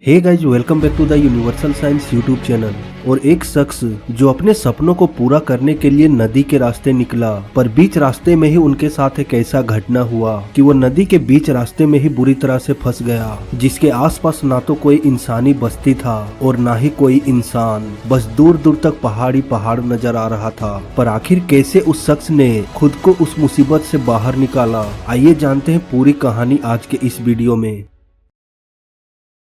Hey guys, welcome back to the universal science YouTube channel. और एक शख्स जो अपने सपनों को पूरा करने के लिए नदी के रास्ते निकला, पर बीच रास्ते में ही उनके साथ एक ऐसा घटना हुआ कि वो नदी के बीच रास्ते में ही बुरी तरह से फंस गया, जिसके आसपास ना तो कोई इंसानी बस्ती था और ना ही कोई इंसान, बस दूर दूर तक पहाड़ी पहाड़ नजर आ रहा था। पर आखिर कैसे उस शख्स ने खुद को उस मुसीबत से बाहर निकाला, आइए जानते हैं पूरी कहानी आज के इस वीडियो में।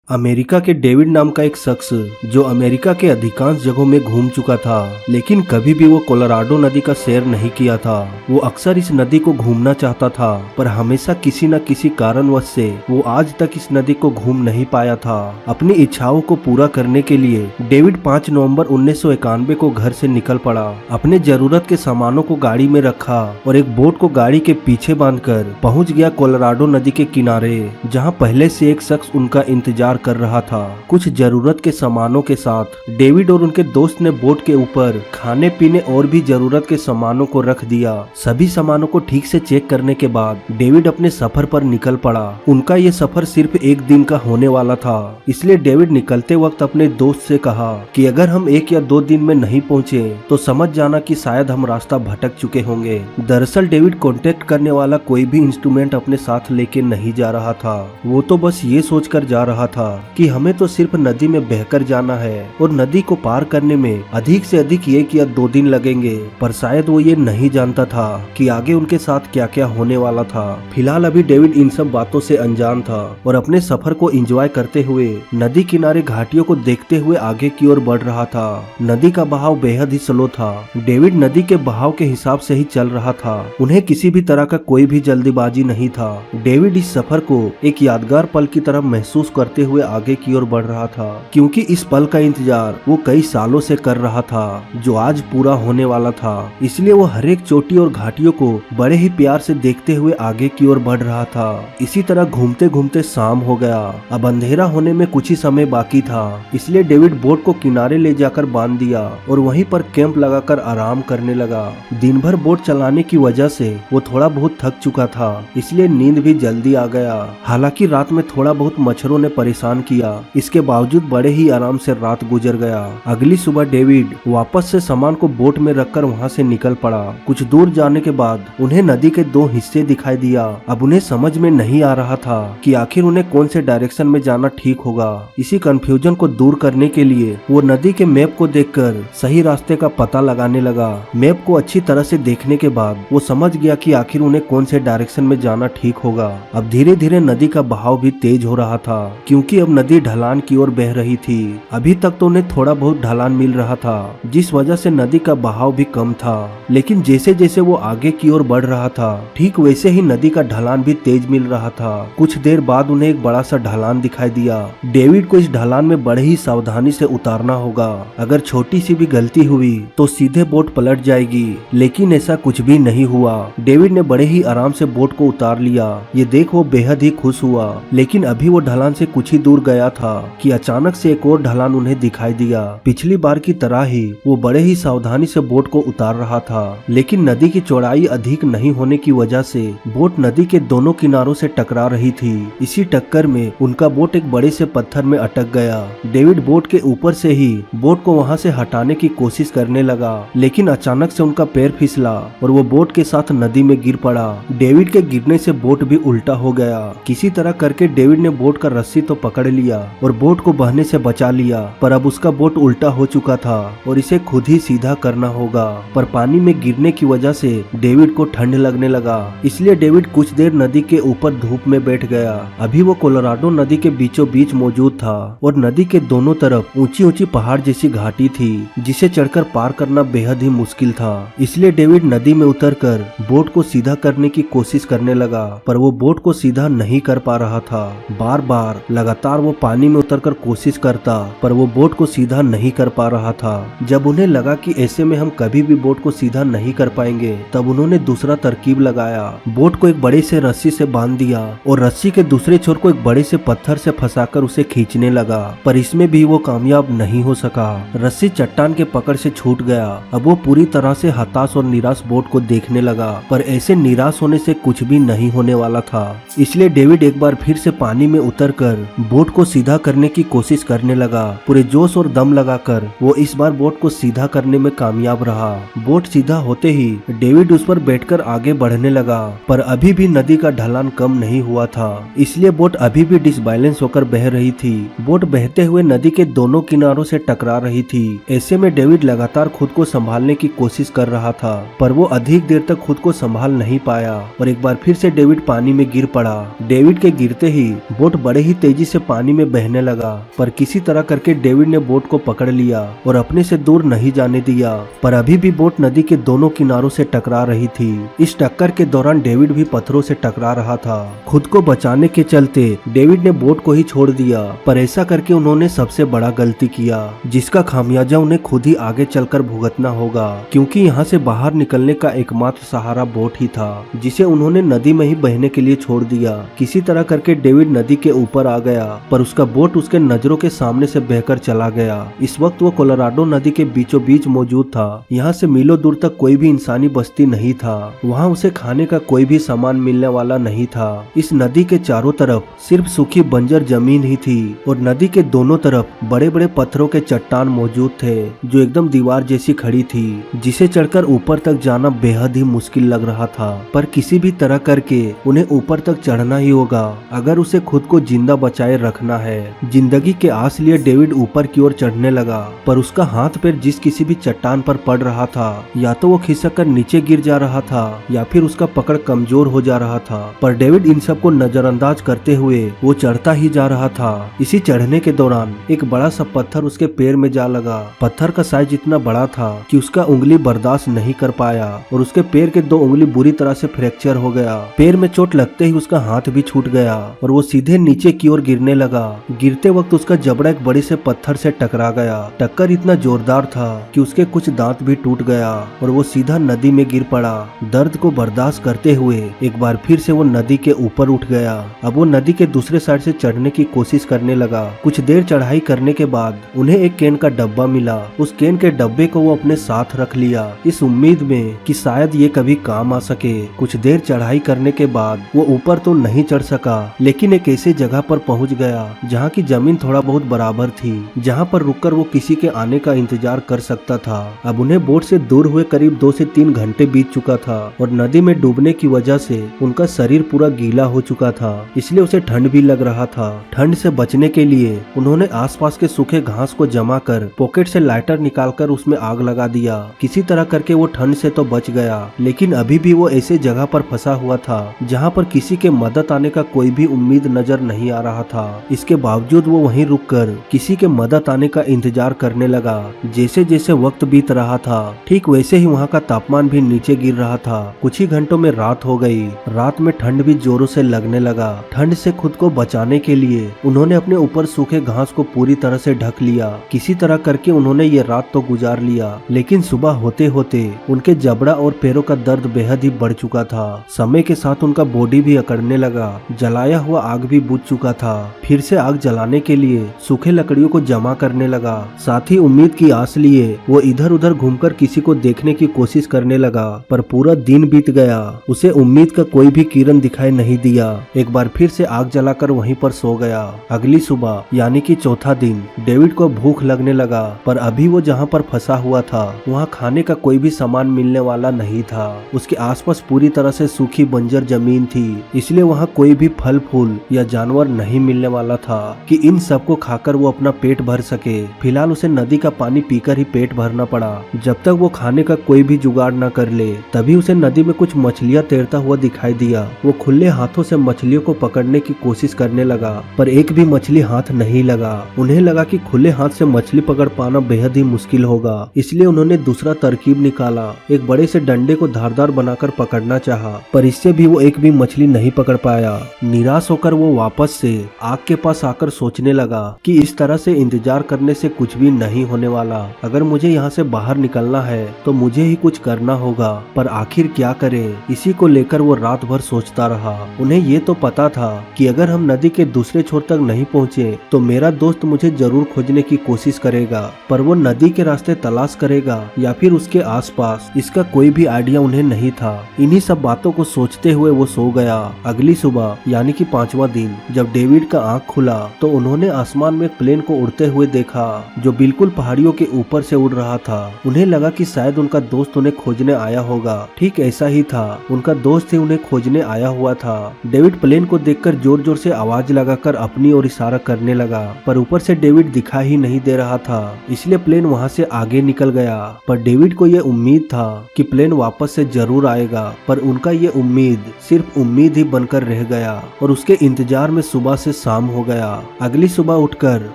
अमेरिका के डेविड नाम का एक शख्स जो अमेरिका के अधिकांश जगहों में घूम चुका था, लेकिन कभी भी वो कोलोराडो नदी का सैर नहीं किया था। वो अक्सर इस नदी को घूमना चाहता था, पर हमेशा किसी न किसी कारणवश से वो आज तक इस नदी को घूम नहीं पाया था। अपनी इच्छाओं को पूरा करने के लिए डेविड 5 नवंबर 1991 को घर से निकल पड़ा। अपने जरूरत के सामानों को गाड़ी में रखा और एक बोट को गाड़ी के पीछे बांधकर पहुंच गया कोलोराडो नदी के किनारे, जहां पहले से एक शख्स उनका इंतजार कर रहा था। कुछ जरूरत के सामानों के साथ डेविड और उनके दोस्त ने बोट के ऊपर खाने पीने और भी जरूरत के सामानों को रख दिया। सभी सामानों को ठीक से चेक करने के बाद डेविड अपने सफर पर निकल पड़ा। उनका ये सफर सिर्फ एक दिन का होने वाला था, इसलिए डेविड निकलते वक्त अपने दोस्त से कहा कि अगर हम 1 या 2 दिन में नहीं पहुंचे तो समझ जाना कि शायद हम रास्ता भटक चुके होंगे। दरअसल डेविड कॉन्टेक्ट करने वाला कोई भी इंस्ट्रूमेंट अपने साथ लेके नहीं जा रहा था। वो तो बस ये सोचकर जा रहा था कि हमें तो सिर्फ नदी में बहकर जाना है और नदी को पार करने में अधिक से अधिक 1 या 2 दिन लगेंगे। पर शायद वो ये नहीं जानता था कि आगे उनके साथ क्या क्या होने वाला था। फिलहाल अभी डेविड इन सब बातों से अनजान था और अपने सफर को एंजॉय करते हुए नदी किनारे घाटियों को देखते हुए आगे की ओर बढ़ रहा था। नदी का बहाव बेहद ही स्लो था। डेविड नदी के बहाव के हिसाब से ही चल रहा था। उन्हें किसी भी तरह का कोई भी जल्दीबाजी नहीं था। डेविड इस सफर को एक यादगार पल की तरह महसूस करते हुए आगे की ओर बढ़ रहा था, क्योंकि इस पल का इंतजार वो कई सालों से कर रहा था, जो आज पूरा होने वाला था। इसलिए वो हर एक चोटी और घाटियों को बड़े ही प्यार से देखते हुए आगे की ओर बढ़ रहा था। इसी तरह घूमते घूमते शाम हो गया। अब अंधेरा होने में कुछ ही समय बाकी था, इसलिए डेविड बोट को किनारे ले जाकर बांध दिया और वहीं पर कैंप लगाकर आराम करने लगा। दिन भर बोट चलाने की वजह से वो थोड़ा बहुत थक चुका था, इसलिए नींद भी जल्दी आ गया। हालांकि रात में थोड़ा बहुत मच्छरों ने परेशान किया, इसके बावजूद बड़े ही आराम से रात गुजर गया। अगली सुबह डेविड वापस से सामान को बोट में रखकर वहां से निकल पड़ा। कुछ दूर जाने के बाद उन्हें नदी के 2 हिस्से दिखाई दिया। अब उन्हें समझ में नहीं आ रहा था कि आखिर उन्हें कौन से डायरेक्शन में जाना ठीक होगा। इसी कंफ्यूजन को दूर करने के लिए वो नदी के मैप को देखकर सही रास्ते का पता लगाने लगा। मैप को अच्छी तरह से देखने के बाद वो समझ गया कि आखिर उन्हें कौन से डायरेक्शन में जाना ठीक होगा। अब धीरे धीरे नदी का बहाव भी तेज हो रहा था, क्योंकि अब नदी ढलान की ओर बह रही थी। अभी तक तो उन्हें थोड़ा बहुत ढलान मिल रहा था, जिस वजह से नदी का बहाव भी कम था। लेकिन जैसे जैसे वो आगे की ओर बढ़ रहा था, ठीक वैसे ही नदी का ढलान भी तेज मिल रहा था। कुछ देर बाद उन्हें एक बड़ा सा ढलान दिखाई दिया। डेविड को इस ढलान में बड़े ही सावधानी से उतारना होगा। अगर छोटी सी भी गलती हुई तो सीधे बोट पलट जाएगी, लेकिन ऐसा कुछ भी नहीं हुआ। डेविड ने बड़े ही आराम से बोट को उतार लिया। ये देख वो बेहद ही खुश हुआ। लेकिन अभी वो ढलान से कुछ ही दूर गया था कि अचानक से एक और ढलान उन्हें दिखाई दिया। पिछली बार की तरह ही वो बड़े ही सावधानी से बोट को उतार रहा था, लेकिन नदी की चौड़ाई अधिक नहीं होने की वजह से बोट नदी के दोनों किनारों से टकरा रही थी। इसी टक्कर में उनका बोट एक बड़े से पत्थर में अटक गया। डेविड बोट के ऊपर से ही बोट को वहां से हटाने की कोशिश करने लगा, लेकिन अचानक से उनका पैर फिसला और वो बोट के साथ नदी में गिर पड़ा। डेविड के गिरने से बोट भी उल्टा हो गया। किसी तरह करके डेविड ने बोट का रस्सी तो पकड़ लिया और बोट को बहने से बचा लिया, पर अब उसका बोट उल्टा हो चुका था और इसे खुद ही सीधा करना होगा। पर पानी में गिरने की वजह से डेविड को ठंड लगने लगा, इसलिए डेविड कुछ देर नदी के ऊपर धूप में बैठ गया। अभी वो कोलोराडो नदी के बीचों बीच मौजूद था और नदी के दोनों तरफ ऊंची ऊंची पहाड़ जैसी घाटी थी, जिसे चढ़कर पार करना बेहद ही मुश्किल था। इसलिए डेविड नदी में उतरकर बोट को सीधा करने की कोशिश करने लगा, पर वो बोट को सीधा नहीं कर पा रहा था। बार बार लगातार वो पानी में उतरकर कोशिश करता, पर वो बोट को सीधा नहीं कर पा रहा था। जब उन्हें लगा कि ऐसे में हम कभी भी बोट को सीधा नहीं कर पाएंगे, तब उन्होंने दूसरा तरकीब लगाया। बोट को एक बड़े से रस्सी से बांध दिया और रस्सी के दूसरे छोर को एक बड़े से पत्थर से फंसाकर उसे खींचने लगा, पर इसमें भी वो कामयाब नहीं हो सका। रस्सी चट्टान के पकड़ से छूट गया। अब वो पूरी तरह से हताश और निराश बोट को देखने लगा, पर ऐसे निराश होने से कुछ भी नहीं होने वाला था। इसलिए डेविड एक बार फिर से पानी में उतरकर बोट को सीधा करने की कोशिश करने लगा। पूरे जोश और दम लगाकर वो इस बार बोट को सीधा करने में कामयाब रहा। बोट सीधा होते ही डेविड उस पर बैठकर आगे बढ़ने लगा, पर अभी भी नदी का ढलान कम नहीं हुआ था, इसलिए बोट अभी भी डिसबैलेंस होकर बह रही थी। बोट बहते हुए नदी के दोनों किनारों से टकरा रही थी। ऐसे में डेविड लगातार खुद को संभालने की कोशिश कर रहा था, पर वो अधिक देर तक खुद को संभाल नहीं पाया और एक बार फिर से डेविड पानी में गिर पड़ा। डेविड के गिरते ही बोट बड़े ही तेजी से पानी में बहने लगा, पर किसी तरह करके डेविड ने बोट को पकड़ लिया और अपने से दूर नहीं जाने दिया। पर अभी भी बोट नदी के दोनों किनारों से टकरा रही थी। इस टक्कर के दौरान डेविड भी पत्थरों से टकरा रहा था। खुद को बचाने के चलते डेविड ने बोट को ही छोड़ दिया, पर ऐसा करके उन्होंने सबसे बड़ा गलती किया, जिसका खामियाजा उन्हें खुद ही आगे चलकर भुगतना होगा, क्योंकि यहाँ से बाहर निकलने का एकमात्र सहारा बोट ही था, जिसे उन्होंने नदी में ही बहने के लिए छोड़ दिया। किसी तरह करके डेविड नदी के ऊपर आ गया, पर उसका बोट उसके नजरों के सामने से बहकर चला गया। इस वक्त वो कोलोराडो नदी के बीचों बीच मौजूद था। यहाँ से मीलों दूर तक कोई भी इंसानी बस्ती नहीं था। वहाँ उसे खाने का कोई भी सामान मिलने वाला नहीं था। इस नदी के चारों तरफ सिर्फ सूखी बंजर जमीन ही थी और नदी के दोनों तरफ बड़े बड़े पत्थरों के चट्टान मौजूद थे, जो एकदम दीवार जैसी खड़ी थी, जिसे चढ़कर ऊपर तक जाना बेहद ही मुश्किल लग रहा था। पर किसी भी तरह करके उन्हें ऊपर तक चढ़ना ही होगा, अगर उसे खुद को जिंदा बचाए रखना है। जिंदगी के आस लिए डेविड ऊपर की ओर चढ़ने लगा, पर उसका हाथ पैर जिस किसी भी चट्टान पर पड़ रहा था, या तो वो खिसक कर नीचे गिर जा रहा था या फिर उसका पकड़ कमजोर हो जा रहा था। पर डेविड इन सब को नजरअंदाज करते हुए वो चढ़ता ही जा रहा था। इसी चढ़ने के दौरान एक बड़ा सा पत्थर उसके पैर में जा लगा। पत्थर का साइज इतना बड़ा था कि उसका उंगली बर्दाश्त नहीं कर पाया और उसके पैर के 2 उंगली बुरी तरह से फ्रैक्चर हो गया। पैर में चोट लगते ही उसका हाथ भी छूट गया और वो सीधे नीचे की ओर गिरने लगा। गिरते वक्त उसका जबड़ा एक बड़े से पत्थर से टकरा गया। टक्कर इतना जोरदार था कि उसके कुछ दांत भी टूट गया और वो सीधा नदी में गिर पड़ा। दर्द को बर्दाश्त करते हुए एक बार फिर से वो नदी के ऊपर उठ गया। अब वो नदी के दूसरे साइड से चढ़ने की कोशिश करने लगा। कुछ देर चढ़ाई करने के बाद उन्हें एक कैन का डब्बा मिला। उस कैन के डब्बे को वो अपने साथ रख लिया, इस उम्मीद में कि शायद ये कभी काम आ सके। कुछ देर चढ़ाई करने के बाद वो ऊपर तो नहीं चढ़ सका, लेकिन एक ऐसे जगह पर पहुंच गया जहाँ की जमीन थोड़ा बहुत बराबर थी, जहाँ पर रुककर वो किसी के आने का इंतजार कर सकता था। अब उन्हें बोट से दूर हुए करीब 2 से 3 घंटे बीत चुका था और नदी में डूबने की वजह से उनका शरीर पूरा गीला हो चुका था, इसलिए उसे ठंड भी लग रहा था। ठंड से बचने के लिए उन्होंने आसपास के सूखे घास को जमा कर पॉकेट से लाइटर निकालकर उसमें आग लगा दिया। किसी तरह करके वो ठंड से तो बच गया, लेकिन अभी भी वो ऐसे जगह पर फंसा हुआ था जहाँ पर किसी के मदद आने का कोई भी उम्मीद नजर नहीं आ रहा था। इसके बावजूद वो वहीं रुककर किसी के मदद आने का इंतजार करने लगा। जैसे जैसे वक्त बीत रहा था, ठीक वैसे ही वहाँ का तापमान भी नीचे गिर रहा था। कुछ ही घंटों में रात हो गई। रात में ठंड भी जोरों से लगने लगा। ठंड से खुद को बचाने के लिए उन्होंने अपने ऊपर सूखे घास को पूरी तरह से ढक लिया। किसी तरह करके उन्होंने ये रात तो गुजार लिया, लेकिन सुबह होते होते उनके जबड़ा और पैरों का दर्द बेहद ही बढ़ चुका था। समय के साथ उनका बॉडी भी अकड़ने लगा। जलाया हुआ आग भी बुझ चुका था। फिर से आग जलाने के लिए सूखे लकड़ियों को जमा करने लगा। साथ ही उम्मीद की आस लिए वो इधर उधर घूमकर किसी को देखने की कोशिश करने लगा, पर पूरा दिन बीत गया। उसे उम्मीद का कोई भी किरण दिखाई नहीं दिया। एक बार फिर से आग जलाकर वहीं पर सो गया। अगली सुबह यानी कि चौथा दिन, डेविड को भूख लगने लगा, पर अभी वो जहाँ पर फंसा हुआ था वहाँ खाने का कोई भी सामान मिलने वाला नहीं था। उसके आसपास पूरी तरह से सूखी बंजर जमीन थी, इसलिए वहाँ कोई भी फल फूल या जानवर नहीं मिलने वाला था कि इन सबको खाकर वो अपना पेट भर सके। फिलहाल उसे नदी का पानी पीकर ही पेट भरना पड़ा। जब तक वो खाने का कोई भी जुगाड़ न कर ले, तभी उसे नदी में कुछ मछलियाँ तैरता हुआ दिखाई दिया। वो खुले हाथों से मछलियों को पकड़ने की कोशिश करने लगा, पर एक भी मछली हाथ नहीं लगा। उन्हें लगा कि खुले हाथ से मछली पकड़ पाना बेहद ही मुश्किल होगा, इसलिए उन्होंने दूसरा तरकीब निकाला। एक बड़े से डंडे को धारदार बनाकर पकड़ना चाहा, पर इससे भी वो एक भी मछली नहीं पकड़ पाया। निराश होकर वो वापस से आग के पास आकर सोचने लगा कि इस तरह से इंतजार करने से कुछ भी नहीं होने वाला। अगर मुझे यहाँ से बाहर निकलना है तो मुझे ही कुछ करना होगा, पर आखिर क्या करे, इसी को लेकर वो रात भर सोचता रहा। उन्हें ये तो पता था कि अगर हम नदी के दूसरे छोर तक नहीं पहुँचे तो मेरा दोस्त मुझे जरूर खोजने की कोशिश करेगा, पर वो नदी के रास्ते तलाश करेगा या फिर उसके आसपास, इसका कोई भी आइडिया उन्हें नहीं था। इन्हीं सब बातों को सोचते हुए वो सो गया। अगली सुबह यानी कि 5वां दिन, जब डेविड का आंख खुला तो उन्होंने आसमान में एक प्लेन को उड़ते हुए देखा जो बिल्कुल पहाड़ियों के ऊपर से उड़ रहा था। उन्हें लगा कि शायद उनका दोस्त उन्हें खोजने आया होगा। ठीक ऐसा ही था, उनका दोस्त ही उन्हें खोजने आया हुआ था। डेविड प्लेन को देखकर जोर जोर से आवाज लगाकर अपनी ओर इशारा करने लगा, पर ऊपर से डेविड दिखाई ही नहीं दे रहा था, इसलिए प्लेन वहाँ से आगे निकल गया। पर डेविड को यह उम्मीद था कि प्लेन वापस से जरूर आएगा, पर उनका ये उम्मीद सिर्फ उम्मीद ही बनकर रह गया और उसके इंतजार में सुबह से शाम हो गया। अगली सुबह उठकर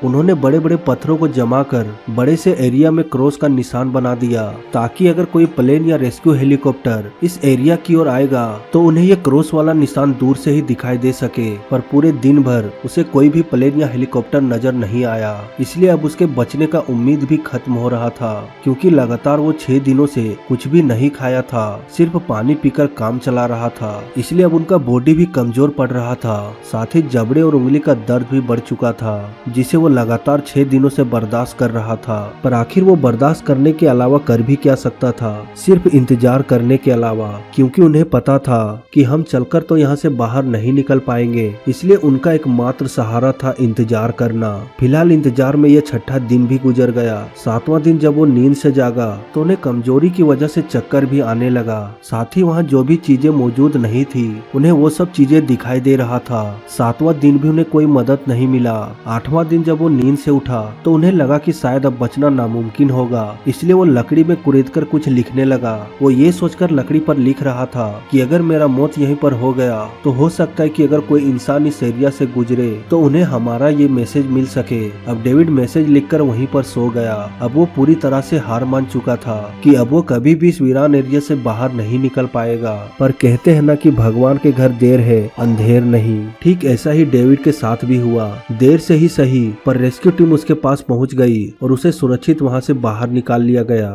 उन्होंने बड़े बड़े पत्थरों को जमा कर बड़े से एरिया में क्रॉस का निशान बना दिया, ताकि अगर कोई प्लेन या रेस्क्यू हेलीकॉप्टर इस एरिया की ओर आएगा तो उन्हें ये क्रॉस वाला निशान दूर से ही दिखाई दे सके। पर पूरे दिन भर उसे कोई भी प्लेन या हेलीकॉप्टर नजर नहीं आया, इसलिए अब उसके बचने का उम्मीद भी खत्म हो रहा था, क्योंकि लगातार वो 6 दिनों से कुछ भी नहीं खाया था, सिर्फ पानी पीकर काम चला रहा था। इसलिए अब उनका बॉडी भी कमजोर पड़ रहा था, साथ ही जबड़े और उंगली का दर्द भी बढ़ चुका था, जिसे वो लगातार 6 दिनों से बर्दाश्त कर रहा था। पर आखिर वो बर्दाश्त करने के अलावा कर भी क्या सकता था, सिर्फ इंतजार करने के अलावा, क्योंकि उन्हें पता था कि हम चलकर तो यहाँ से बाहर नहीं निकल पाएंगे। इसलिए उनका एकमात्र सहारा था इंतजार करना। फिलहाल इंतजार में यह 6ठा दिन भी गुजर गया। 7वां दिन जब वो नींद से जागा तो उन्हें कमजोरी की वजह से चक्कर भी आने लगा। साथ ही वहाँ जो भी चीजें मौजूद नहीं थी उन्हें वो सब चीजें दिखाई दे रहा था। 7वां दिन भी उन्हें कोई मदद नहीं मिला। 8वां दिन जब वो नींद से उठा तो उन्हें लगा कि शायद अब बचना नामुमकिन होगा, इसलिए वो लकड़ी में कुरेदकर कुछ लिखने लगा। वो ये सोचकर लकड़ी पर लिख रहा था कि अगर मेरा मौत यहीं पर हो गया तो हो सकता है कि अगर कोई इंसान इस एरिया से गुजरे तो उन्हें हमारा ये मैसेज मिल सके। अब डेविड मैसेज लिखकर वहीं पर सो गया। अब वो पूरी तरह से हार मान चुका था कि अब वो कभी भी इस वीरान एरिया से बाहर नहीं निकल पाएगा। पर कहते हैं ना कि भगवान के घर देर है अंधेर नहीं। ठीक ऐसा ही डेविड के साथ भी हुआ। देर से ही सही, पर रेस्क्यू टीम उसके पास पहुंच गई और उसे सुरक्षित वहां से बाहर निकाल लिया गया।